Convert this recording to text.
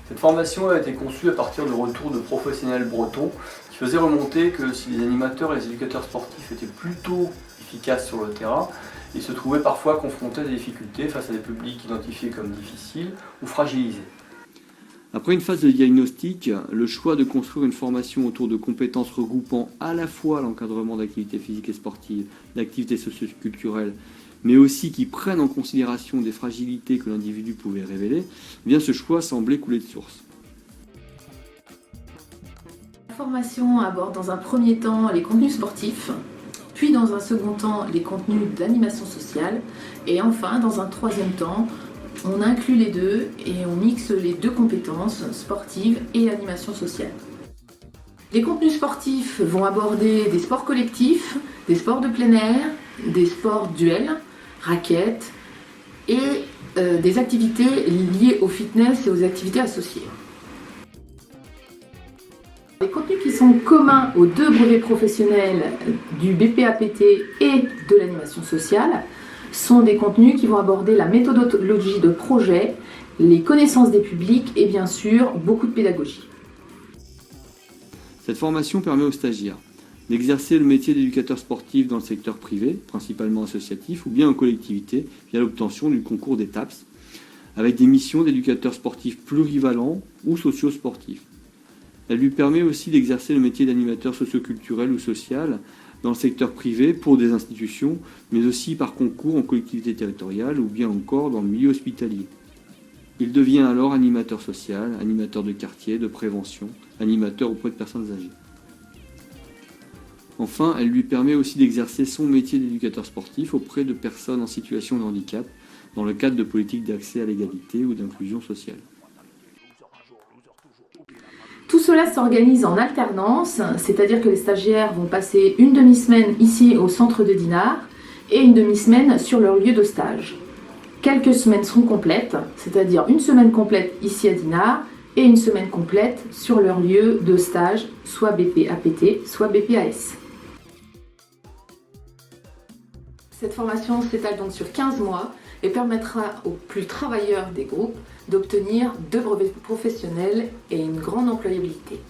Cette formation a été conçue à partir de retours de professionnels bretons qui faisaient remonter que si les animateurs et les éducateurs sportifs étaient plutôt efficaces sur le terrain, ils se trouvaient parfois confrontés à des difficultés face à des publics identifiés comme difficiles ou fragilisés. Après une phase de diagnostic, le choix de construire une formation autour de compétences regroupant à la fois l'encadrement d'activités physiques et sportives, d'activités socio-culturelles, mais aussi qui prennent en considération des fragilités que l'individu pouvait révéler, eh bien ce choix semblait couler de source. La formation aborde dans un premier temps les contenus sportifs, puis dans un second temps les contenus d'animation sociale, et enfin dans un troisième temps, on inclut les deux et on mixe les deux compétences, sportives et animation sociale. Les contenus sportifs vont aborder des sports collectifs, des sports de plein air, des sports duels, raquettes et des activités liées au fitness et aux activités associées. Les contenus qui sont communs aux deux brevets professionnels du BPAPT et de l'animation sociale sont des contenus qui vont aborder la méthodologie de projet, les connaissances des publics et bien sûr beaucoup de pédagogie. Cette formation permet aux stagiaires d'exercer le métier d'éducateur sportif dans le secteur privé, principalement associatif, ou bien en collectivité, via l'obtention du concours des TAPS, avec des missions d'éducateur sportif plurivalents ou socio-sportifs. Elle lui permet aussi d'exercer le métier d'animateur socio-culturel ou social dans le secteur privé pour des institutions, mais aussi par concours en collectivité territoriale ou bien encore dans le milieu hospitalier. Il devient alors animateur social, animateur de quartier, de prévention, animateur auprès de personnes âgées. Enfin, elle lui permet aussi d'exercer son métier d'éducateur sportif auprès de personnes en situation de handicap dans le cadre de politiques d'accès à l'égalité ou d'inclusion sociale. Tout cela s'organise en alternance, c'est-à-dire que les stagiaires vont passer une demi-semaine ici au centre de Dinard et une demi-semaine sur leur lieu de stage. Quelques semaines seront complètes, c'est-à-dire une semaine complète ici à Dinard et une semaine complète sur leur lieu de stage, soit BPAPT, soit BPAS. Cette formation s'étale donc sur 15 mois et permettra aux plus travailleurs des groupes d'obtenir 2 brevets professionnels et une grande employabilité.